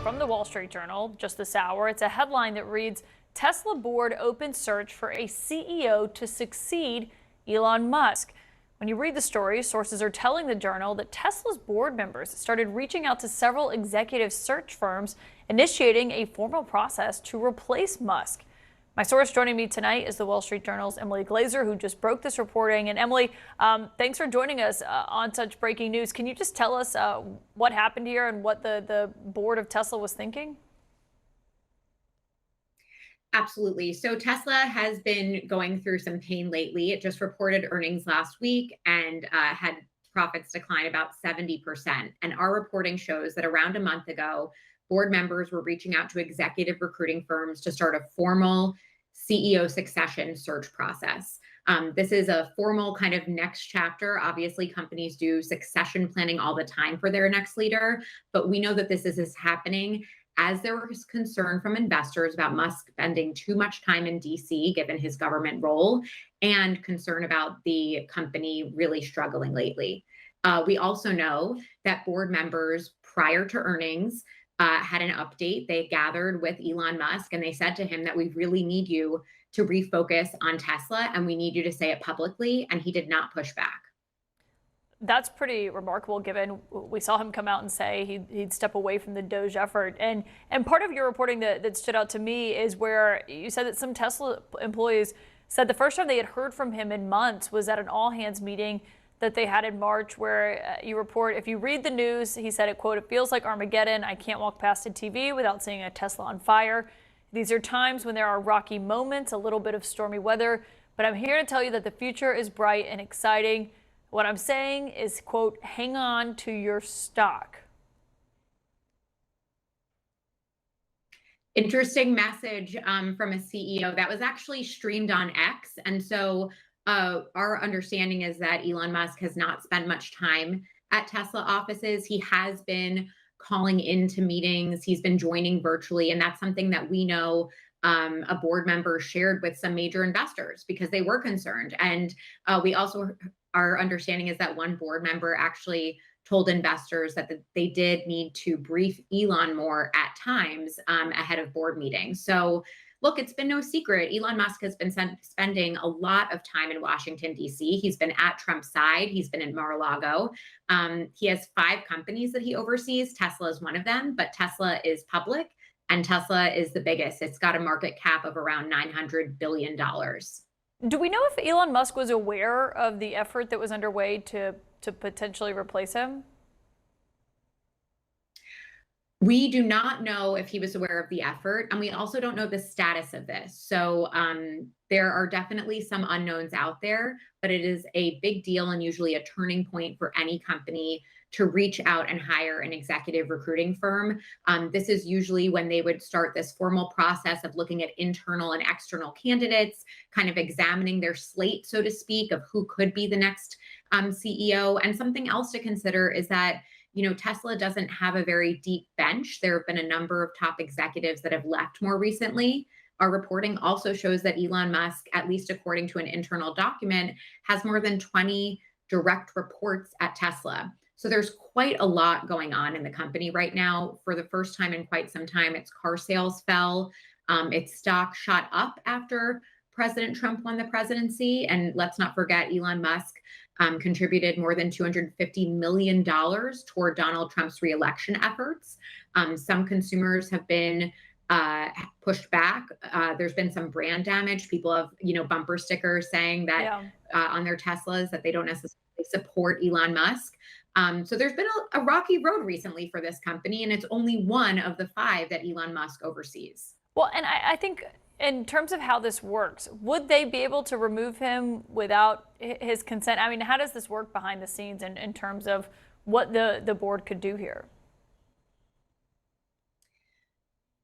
from the Wall Street Journal just this hour. It's a headline that reads, Tesla board opens search for a CEO to succeed Elon Musk. When you read the story, sources are telling the Journal that Tesla's board members started reaching out to several executive search firms, initiating a formal process to replace Musk. My source joining me tonight is the Wall Street Journal's Emily Glazer, who just broke this reporting. And Emily, thanks for joining us on such breaking news. Can you just tell us what happened here and what the board of Tesla was thinking? Absolutely. So Tesla has been going through some pain lately. It just reported earnings last week and had profits decline about 70%. And our reporting shows that around a month ago, board members were reaching out to executive recruiting firms to start a formal CEO succession search process. This is a formal kind of next chapter. Obviously, companies do succession planning all the time for their next leader, but we know that this is happening as there was concern from investors about Musk spending too much time in DC, given his government role, and concern about the company really struggling lately. We also know that board members prior to earnings had an update. They gathered with Elon Musk and they said to him that we really need you to refocus on Tesla and we need you to say it publicly. And he did not push back. That's pretty remarkable, given we saw him come out and say he'd step away from the DOGE effort. And part of your reporting that stood out to me is where you said that some Tesla employees said the first time they had heard from him in months was at an all-hands meeting that they had in March, where you report, if you read the news, he said, it, quote, "It feels like Armageddon. I can't walk past a TV without seeing a Tesla on fire. These are times when there are rocky moments, a little bit of stormy weather, but I'm here to tell you that the future is bright and exciting. What I'm saying is, quote, hang on to your stock." Interesting message from a CEO that was actually streamed on X. And so our understanding is that Elon Musk has not spent much time at Tesla offices. He has been calling into meetings. He's been joining virtually. And that's something that we know a board member shared with some major investors because they were concerned. And we also, our understanding is that one board member actually told investors that they did need to brief Elon more at times ahead of board meetings. So look, it's been no secret. Elon Musk has been spending a lot of time in Washington, D.C. He's been at Trump's side. He's been in Mar-a-Lago. He has 5 companies that he oversees. Tesla is one of them, but Tesla is public and Tesla is the biggest. It's got a market cap of around $900 billion. Do we know if Elon Musk was aware of the effort that was underway to potentially replace him? We do not know if he was aware of the effort, and we also don't know the status of this. So there are definitely some unknowns out there, but it is a big deal and usually a turning point for any company to reach out and hire an executive recruiting firm. This is usually when they would start this formal process of looking at internal and external candidates, kind of examining their slate, so to speak, of who could be the next CEO. And something else to consider is that Tesla doesn't have a very deep bench. There have been a number of top executives that have left more recently. Our reporting also shows that Elon Musk, at least according to an internal document, has more than 20 direct reports at Tesla. So there's quite a lot going on in the company right now. For the first time in quite some time, its car sales fell. Its stock shot up after President Trump won the presidency. And let's not forget, Elon Musk contributed more than $250 million toward Donald Trump's reelection efforts. Some consumers have been pushed back. There's been some brand damage. People have, bumper stickers saying that on their Teslas that they don't necessarily support Elon Musk. So there's been a rocky road recently for this company, and it's only one of the 5 that Elon Musk oversees. Well, and I think in terms of how this works, would they be able to remove him without his consent? I mean, how does this work behind the scenes in terms of what the board could do here?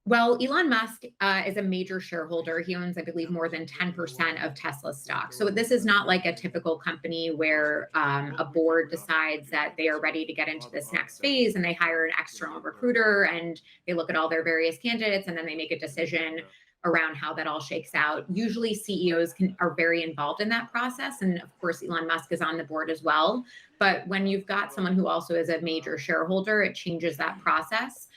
Well, Elon Musk is a major shareholder. He owns, I believe, more than 10% of Tesla stock. So this is not like a typical company where a board decides that they are ready to get into this next phase and they hire an external recruiter and they look at all their various candidates and then they make a decision around how that all shakes out. Usually CEOs are very involved in that process. And of course, Elon Musk is on the board as well. But when you've got someone who also is a major shareholder, it changes that process.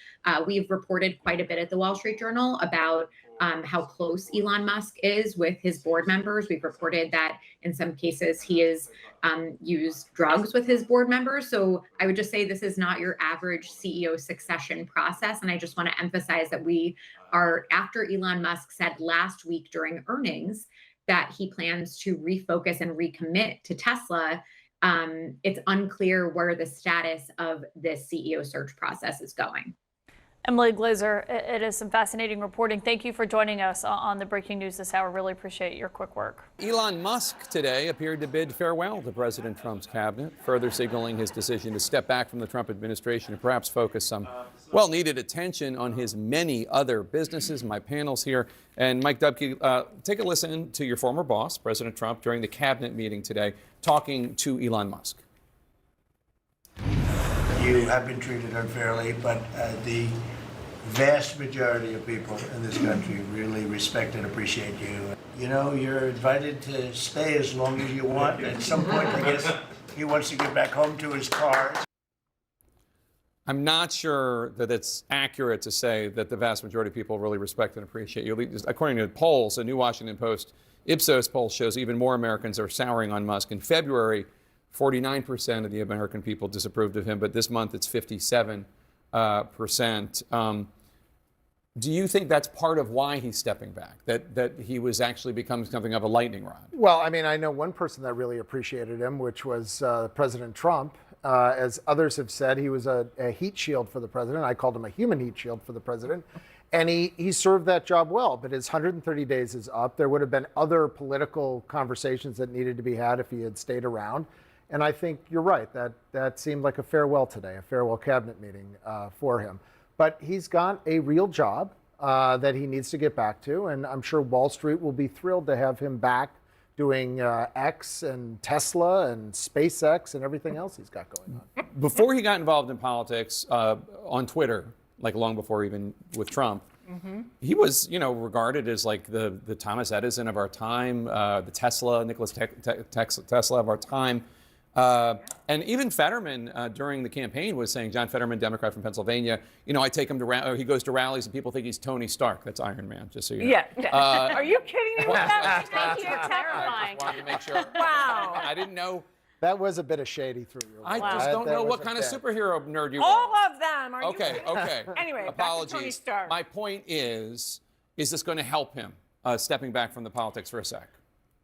We've reported quite a bit at the Wall Street Journal about how close Elon Musk is with his board members. We've reported that in some cases he has used drugs with his board members. So I would just say this is not your average CEO succession process. And I just want to emphasize that we are, after Elon Musk said last week during earnings that he plans to refocus and recommit to Tesla, it's unclear where the status of this CEO search process is going. Emily Glazer, it is some fascinating reporting. Thank you for joining us on the breaking news this hour. Really appreciate your quick work. Elon Musk today appeared to bid farewell to President Trump's cabinet, further signaling his decision to step back from the Trump administration and perhaps focus some well-needed attention on his many other businesses. My panel's here. And Mike Dubke, take a listen to your former boss, President Trump, during the cabinet meeting today, talking to Elon Musk. You have been treated unfairly, but the vast majority of people in this country really respect and appreciate you. You know, you're invited to stay as long as you want. At some point, I guess he wants to get back home to his car. I'm not sure that it's accurate to say that the vast majority of people really respect and appreciate you. According to polls, a new Washington Post Ipsos poll shows even more Americans are souring on Musk. In February, 49% of the American people disapproved of him, but this month it's 57%. Do you think that's part of why he's stepping back, that he was actually becoming something of a lightning rod? Well, I mean, I know one person that really appreciated him, which was President Trump. As others have said, he was a heat shield for the president. I called him a human heat shield for the president. And he served that job well, but his 130 days is up. There would have been other political conversations that needed to be had if he had stayed around. And I think you're right, that seemed like a farewell today, a farewell cabinet meeting for him. But he's got a real job that he needs to get back to. And I'm sure Wall Street will be thrilled to have him back doing X and Tesla and SpaceX and everything else he's got going on. Before he got involved in politics, on Twitter, like long before even with Trump, he was, regarded as like the Thomas Edison of our time, the Nikola Tesla of our time. And even Fetterman during the campaign was saying, John Fetterman, Democrat from Pennsylvania, I take him to he goes to rallies and people think he's Tony Stark. That's Iron Man, just so you know. Yeah. Are you kidding me with that? Thank you. Terrifying. I just wanted to make sure. Wow. I didn't know. That was a bit of shady through your I just don't know what kind of superhero nerd you are. All of them. Are Okay. Anyway, apologies. back to Tony Stark. My point is this going to help him stepping back from the politics for a sec?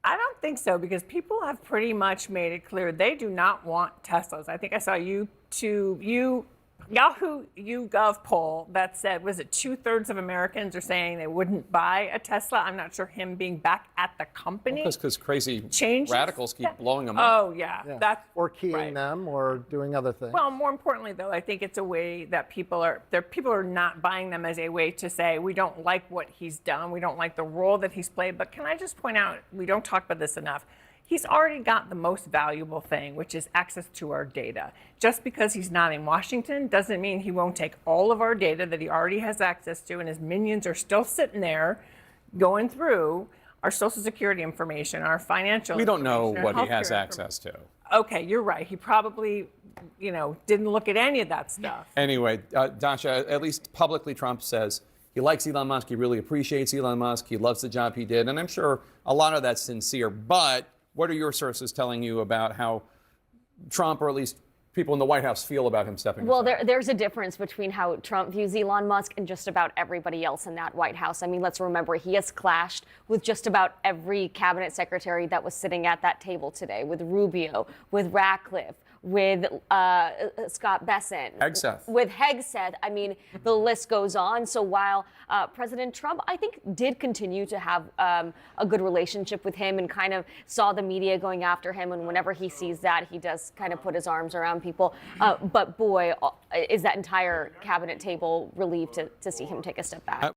I don't think so, because people have pretty much made it clear they do not want Teslas. I think I saw Yahoo YouGov poll that said, was it 2/3 of Americans are saying they wouldn't buy a Tesla? I'm not sure him being back at the company. Because crazy changes radicals keep blowing them up. Oh, yeah. That's or keying right. them or doing other things. Well, more importantly, though, I think it's a way that people are not buying them as a way to say, we don't like what he's done, we don't like the role that he's played. But can I just point out, we don't talk about this enough, he's already got the most valuable thing, which is access to our data. Just because he's not in Washington doesn't mean he won't take all of our data that he already has access to, and his minions are still sitting there going through our Social Security information, our financial We don't know information, what our he has healthcare access to. Okay, you're right. He probably, didn't look at any of that stuff. Anyway, Dasha, at least publicly Trump says he likes Elon Musk. He really appreciates Elon Musk. He loves the job he did. And I'm sure a lot of that's sincere. But what are your sources telling you about how Trump, or at least people in the White House, feel about him stepping aside? Well, there's a difference between how Trump views Elon Musk and just about everybody else in that White House. I mean, let's remember, he has clashed with just about every cabinet secretary that was sitting at that table today, with Rubio, with Ratcliffe, with Scott Bessent, with Hegseth. I mean, the list goes on. So while President Trump, I think, did continue to have a good relationship with him and kind of saw the media going after him, and whenever he sees that, he does kind of put his arms around people. But boy, is that entire cabinet table relieved to see him take a step back.